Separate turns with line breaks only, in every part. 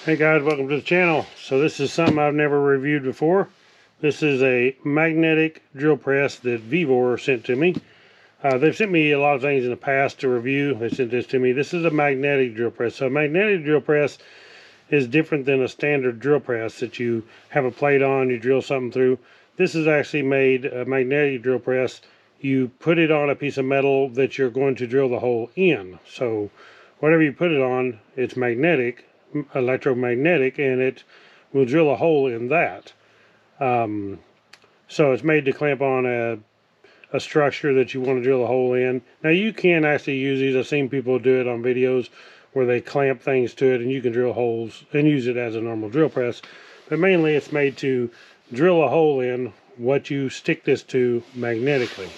Hey guys, welcome to the channel. So this is something I've never reviewed before. This is a magnetic drill press that VEVOR sent to me. They've sent me a lot of things in the past to review. They sent this to me. This is a magnetic drill press. So a magnetic drill press is different than a standard drill press that you have a plate on, you drill something through. This is actually made a magnetic drill press. You put it on a piece of metal that you're going to drill the hole in. So whatever you put it on, it's magnetic, electromagnetic, and it will drill a hole in that. So it's made to clamp on a structure that you want to drill a hole in. Now you can actually use these. I've seen people do it on videos where they clamp things to it and you can drill holes and use it as a normal drill press. But mainly it's made to drill a hole in what you stick this to magnetically.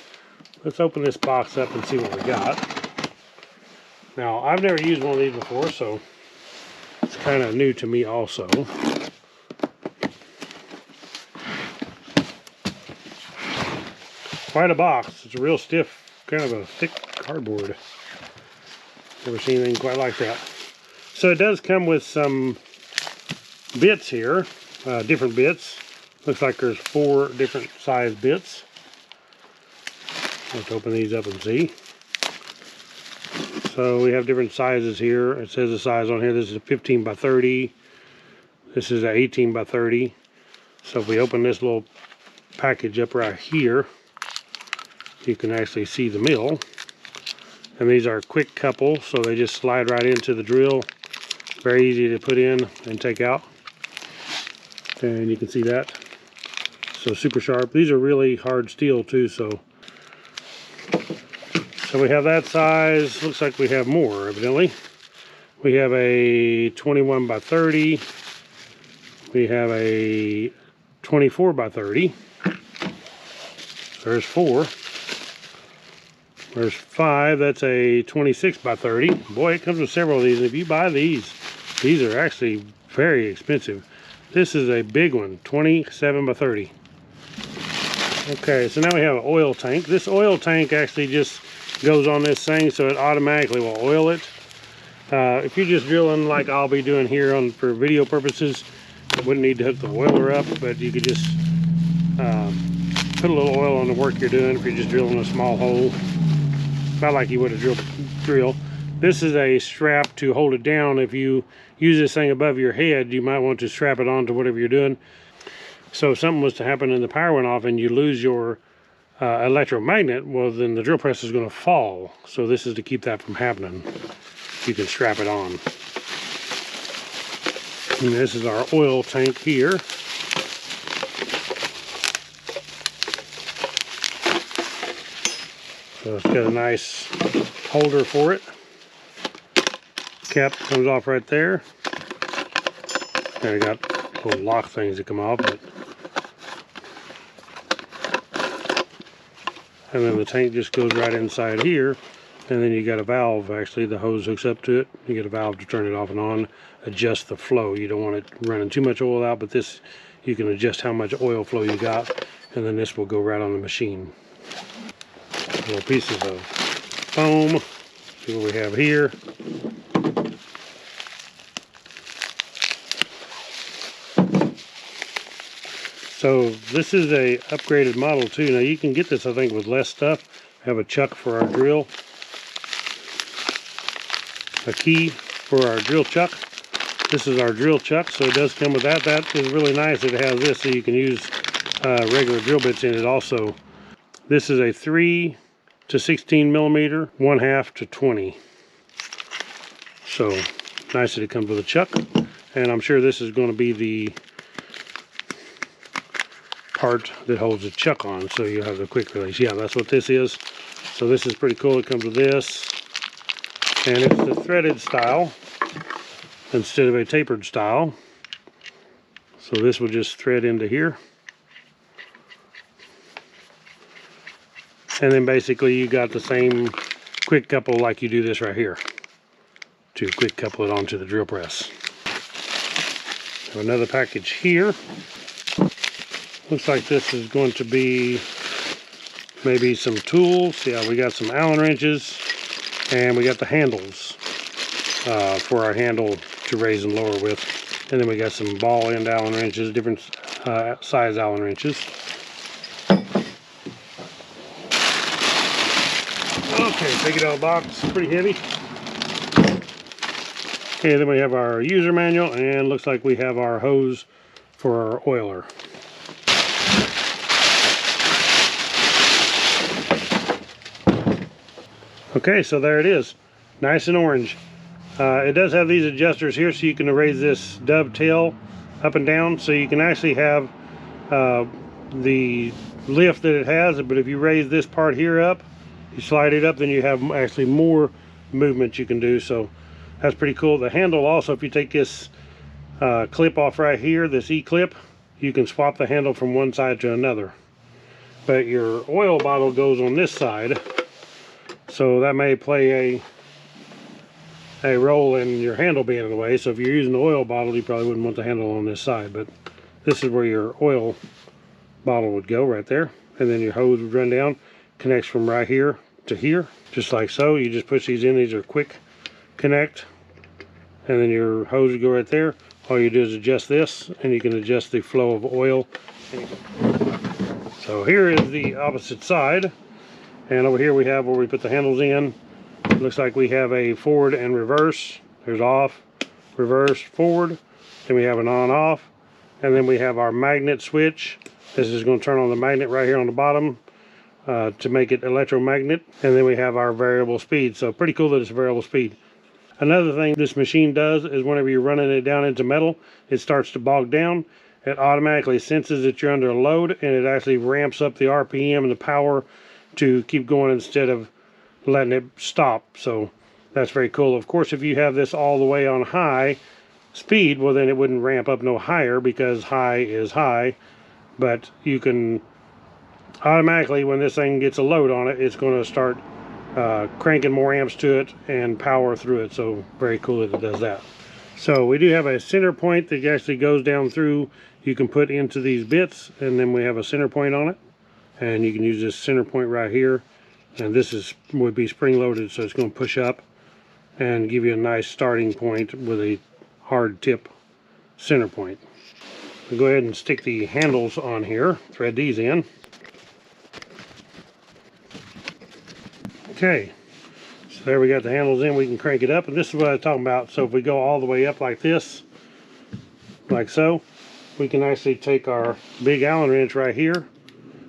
Let's open this box up and see what we got. Now I've never used one of these before, so it's kind of new to me also. Quite a box. It's a real stiff, kind of a thick cardboard. Never seen anything quite like that. So it does come with some bits here, different bits. Looks like there's 4 different size bits. Let's open these up and see. So we have different sizes here. It says the size on here. This is a 15 by 30. This is a 18 by 30. So if we open this little package up right here, you can actually see the mill. And these are quick couple, so they just slide right into the drill. Very easy to put in and take out. And you can see that. So super sharp. These are really hard steel too, so we have that size. Looks like we have more, evidently. We have a 21 by 30. We have a 24 by 30. There's 4. There's 5. That's a 26 by 30. Boy, it comes with several of these. And if you buy these are actually very expensive. This is a big one, 27 by 30. Okay, so now we have an oil tank. This oil tank actually just goes on this thing, so it automatically will oil it. If you're just drilling like I'll be doing here for video purposes, you wouldn't need to hook the oiler up, but you could just put a little oil on the work you're doing if you're just drilling a small hole. Not like you would a drill. This is a strap to hold it down. If you use this thing above your head, you might want to strap it on to whatever you're doing. So if something was to happen and the power went off and you lose your electromagnet, well then the drill press is going to fall. So this is to keep that from happening. You can strap it on. And this is our oil tank here. So it's got a nice holder for it. Cap comes off right there. And we got little lock things that come off. And then the tank just goes right inside here. And then you got a valve, actually, the hose hooks up to it. You get a valve to turn it off and on, adjust the flow. You don't want it running too much oil out, but this, you can adjust how much oil flow you got. And then this will go right on the machine. Little pieces of foam. See what we have here. So this is a upgraded model too. Now you can get this, I think, with less stuff. I have a chuck for our drill. A key for our drill chuck. This is our drill chuck, so it does come with that. That is really nice. It has this, so you can use regular drill bits in it also. This is a 3 to 16 millimeter, 1/2 to 20. So nice that it comes with a chuck. And I'm sure this is going to be the part that holds the chuck on, so you have the quick release. Yeah, that's what this is. So this is pretty cool. It comes with this, and it's the threaded style instead of a tapered style. So this will just thread into here, and then basically you got the same quick couple like you do this right here to quick couple it onto the drill press. Have another package here. Looks like this is going to be maybe some tools. Yeah, we got some Allen wrenches, and we got the handles for our handle to raise and lower with. And then we got some ball end Allen wrenches, different size Allen wrenches. Okay, take it out of the box, pretty heavy. Okay, then we have our user manual, and looks like we have our hose for our oiler. Okay, so there it is, nice and orange. It does have these adjusters here, so you can raise this dovetail up and down, so you can actually have the lift that it has, but if you raise this part here up, you slide it up, then you have actually more movement you can do, so that's pretty cool. The handle also, if you take this clip off right here, this E-clip, you can swap the handle from one side to another. But your oil bottle goes on this side, so that may play a role in your handle being in the way. So if you're using the oil bottle, you probably wouldn't want the handle on this side, but this is where your oil bottle would go, right there. And then your hose would run down, connects from right here to here, just like so. You just push these in, these are quick connect, and then your hose would go right there. All you do is adjust this, and you can adjust the flow of oil. So here is the opposite side, and over here we have where we put the handles in. It looks like we have a forward and reverse. There's off, reverse, forward. Then we have an on-off, and then we have our magnet switch. This is going to turn on the magnet right here on the bottom to make it electromagnet. And then we have our variable speed. So pretty cool that it's variable speed. Another thing this machine does is whenever you're running it down into metal, it starts to bog down. It automatically senses that you're under a load, and it actually ramps up the RPM and the power to keep going instead of letting it stop. So that's very cool. Of course, if you have this all the way on high speed, well, then it wouldn't ramp up no higher, because high is high. But you can automatically, when this thing gets a load on it, it's going to start cranking more amps to it and power through it. So very cool that it does that. So we do have a center point that actually goes down through. You can put into these bits, and then we have a center point on it, and you can use this center point right here. And this would be spring loaded, so it's going to push up and give you a nice starting point with a hard tip center point. We'll go ahead and stick the handles on here, thread these in. Okay, so there we got the handles in. We can crank it up, and this is what I was talking about. So if we go all the way up like this, like so, we can actually take our big Allen wrench right here,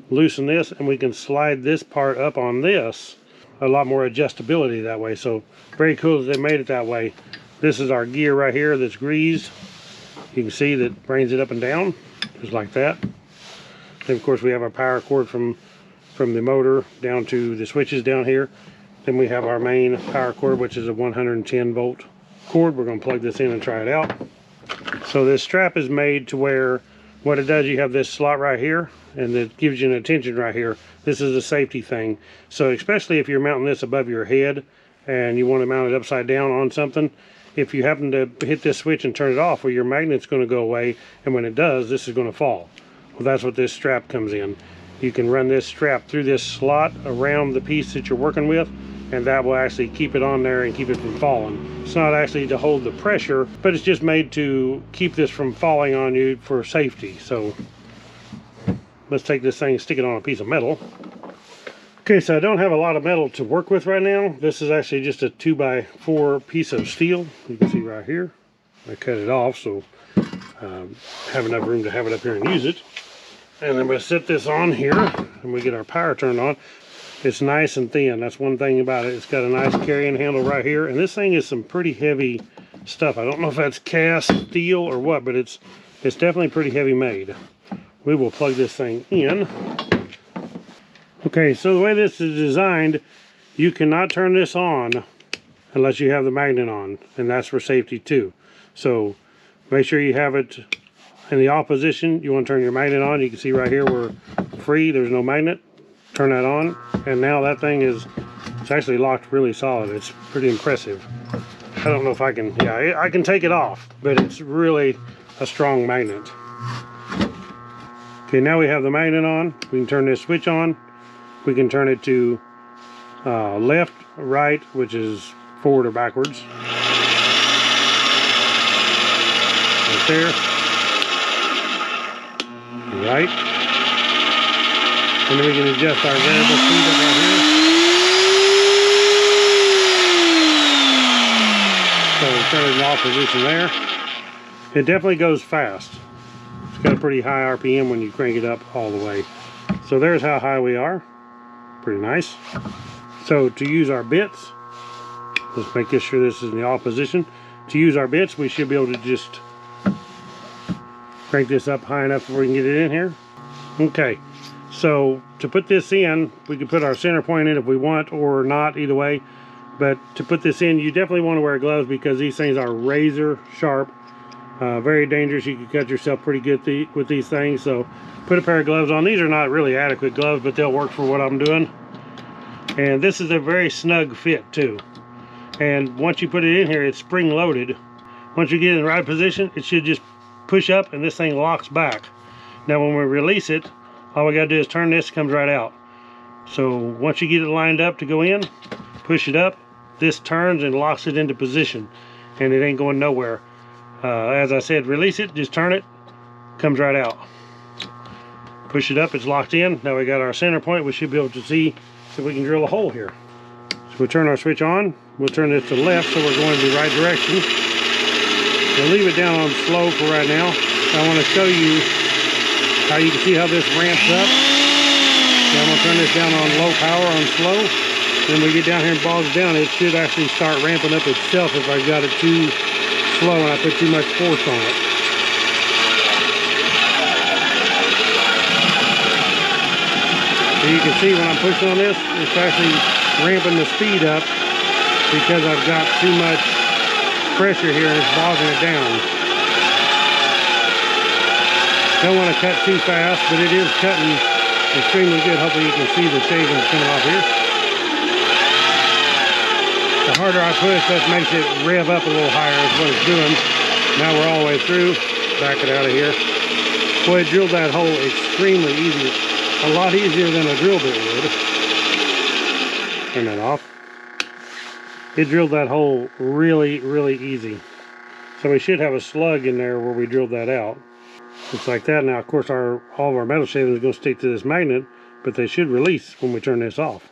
loosen this, and we can slide this part up on this. A lot more adjustability that way. So very cool that they made it that way. This is our gear right here that's greased. You can see that brings it up and down just like that. And of course we have our power cord from the motor down to the switches down here. Then we have our main power cord, which is a 110 volt cord. We're going to plug this in and try it out. So this strap is made to where what it does, you have this slot right here, and it gives you an attention right here. This is a safety thing. So especially if you're mounting this above your head and you want to mount it upside down on something, if you happen to hit this switch and turn it off, well, your magnet's going to go away, and when it does, this is going to fall. Well, that's what this strap comes in. You can run this strap through this slot around the piece that you're working with, and that will actually keep it on there and keep it from falling. It's not actually to hold the pressure, but it's just made to keep this from falling on you for safety. So let's take this thing and stick it on a piece of metal. Okay, so I don't have a lot of metal to work with right now. This is actually just a 2x4 piece of steel. You can see right here. I cut it off, so have enough room to have it up here and use it. And then we'll set this on here, and we get our power turned on. It's nice and thin. That's one thing about it. It's got a nice carrying handle right here, and this thing is some pretty heavy stuff. I don't know if that's cast steel or what, but it's definitely pretty heavy made. We will plug this thing in. Okay, so the way this is designed, you cannot turn this on unless you have the magnet on, and that's for safety too. So make sure you have it in the off position. You want to turn your magnet on. You can see right here we're free, there's no magnet. Turn that on, and now that thing it's actually locked really solid. It's pretty impressive. I don't know if I can, yeah, I can take it off, but it's really a strong magnet. Okay, now we have the magnet on. We can turn this switch on. We can turn it to left, right, which is forward or backwards. right there. Right. And then we can adjust our variable speed up right here. So turn it in off position there. It definitely goes fast. It's got a pretty high RPM when you crank it up all the way. So there's how high we are. Pretty nice. So to use our bits, let's make sure this is in the off position. To use our bits, we should be able to just crank this up high enough so we can get it in here. Okay, so to put this in, we can put our center point in if we want or not, either way. But to put this in, you definitely want to wear gloves because these things are razor sharp. Very dangerous. You can cut yourself pretty good with these things. So put a pair of gloves on. These are not really adequate gloves, but they'll work for what I'm doing. And this is a very snug fit too. And once you put it in here, it's spring loaded. Once you get in the right position, it should just push up and this thing locks back. Now when we release it, all we gotta do is turn this, it comes right out. So once you get it lined up to go in, push it up, this turns and locks it into position, and it ain't going nowhere. As I said, release it, just turn it, comes right out. Push it up, it's locked in. Now we got our center point. We should be able to see if we can drill a hole here. So we turn our switch on, we'll turn this to the left so we're going in the right direction. We'll leave it down on slow for right now. I want to show you how you can see how this ramps up. So I'm going to turn this down on low power on slow. Then we get down here and bogs down, it should actually start ramping up itself if I got it too slow and I put too much force on it. So you can see when I'm pushing on this, it's actually ramping the speed up because I've got too much pressure here and it's bogging it down. Don't want to cut too fast, but it is cutting extremely good. Hopefully you can see the shavings coming off here. The harder I push, that makes it rev up a little higher is what it's doing. Now we're all the way through. Back it out of here. Boy, it drilled that hole extremely easy. A lot easier than a drill bit would. Turn that off. It drilled that hole really, really easy. So we should have a slug in there where we drilled that out. Looks like that. Now, of course, all of our metal shavings are going to stick to this magnet, but they should release when we turn this off.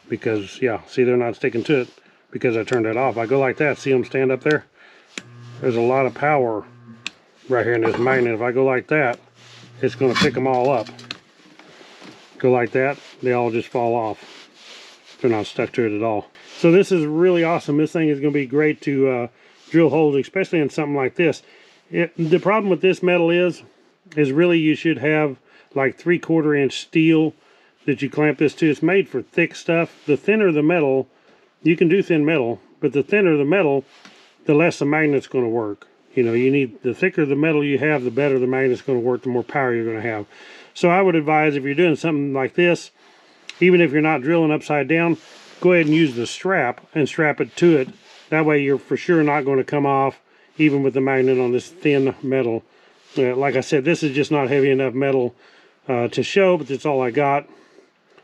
Because, yeah, see, they're not sticking to it because I turned that off. I go like that. See them stand up there? There's a lot of power right here in this magnet. If I go like that, it's going to pick them all up. Go like that, they all just fall off. They're not stuck to it at all. So this is really awesome. This thing is going to be great to drill holes, especially in something like this. The problem with this metal is really you should have like 3/4 inch steel that you clamp this to. It's made for thick stuff. The thinner the metal, you can do thin metal, but the thinner the metal, the less the magnet's going to work. You know, you need, the thicker the metal you have, the better the magnet's going to work, the more power you're going to have. So I would advise, if you're doing something like this, even if you're not drilling upside down, go ahead and use the strap and strap it to it. That way you're for sure not going to come off, even with the magnet on this thin metal. Like I said, this is just not heavy enough metal to show, but that's all I got.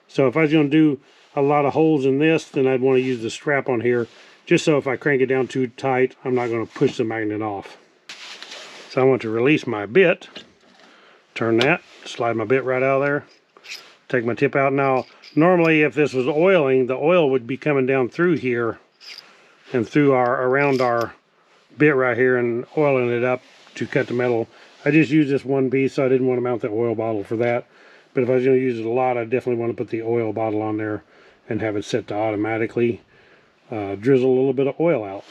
So if I was going to do a lot of holes in this, then I'd want to use the strap on here, just so if I crank it down too tight, I'm not going to push the magnet off. So I want to release my bit. Turn that, slide my bit right out of there, take my tip out. Now, normally if this was oiling, the oil would be coming down through here and through around our bit right here and oiling it up to cut the metal. I just used this one piece, so I didn't want to mount the oil bottle for that. But if I was going to use it a lot, I definitely want to put the oil bottle on there and have it set to automatically drizzle a little bit of oil out.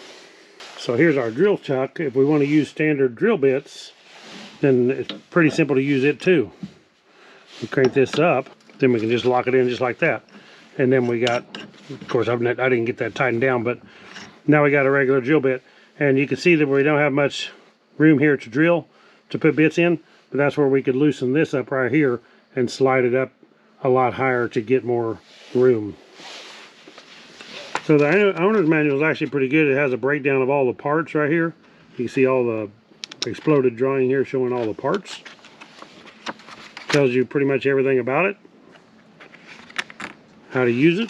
So here's our drill chuck. If we want to use standard drill bits, then it's pretty simple to use it too. We crank this up, then we can just lock it in just like that. And then we got, of course, I didn't get that tightened down, but now we got a regular drill bit. And you can see that we don't have much room here to drill, to put bits in, but that's where we could loosen this up right here and slide it up a lot higher to get more room. So the owner's manual is actually pretty good. It has a breakdown of all the parts right here. You can see all the exploded drawing here showing all the parts. Tells you pretty much everything about it, how to use it.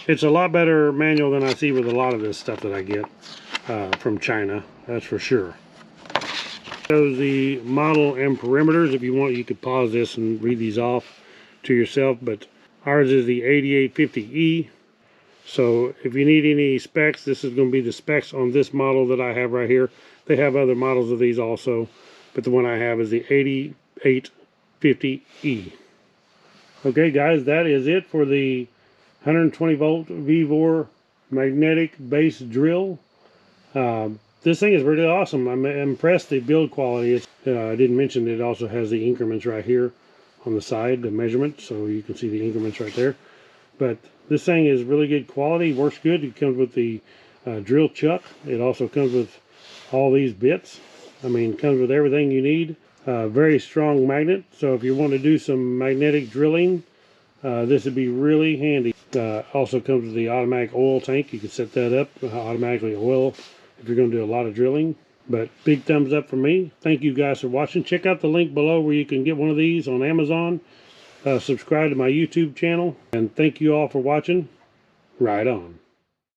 It's a lot better manual than I see with a lot of this stuff that I get from China, that's for sure. Shows the model and parameters. If you want, you could pause this and read these off to yourself, but ours is the 8850E. So if you need any specs, this is going to be the specs on this model that I have right here. They have other models of these also, but the one I have is the 8850E. Okay guys, that is it for the 120 volt VEVOR magnetic base drill. This thing is really awesome. I'm impressed the build quality. I didn't mention it also has the increments right here on the side, the measurement, so you can see the increments right there. But this thing is really good quality, works good. It comes with the drill chuck. It also comes with all these bits. I mean, comes with everything you need. Very strong magnet, so if you want to do some magnetic drilling, this would be really handy. Also comes with the automatic oil tank. You can set that up, automatically oil if you're going to do a lot of drilling. But big thumbs up for me. Thank you guys for watching. Check out the link below where you can get one of these on Amazon. Subscribe to my YouTube channel. And thank you all for watching. Right on.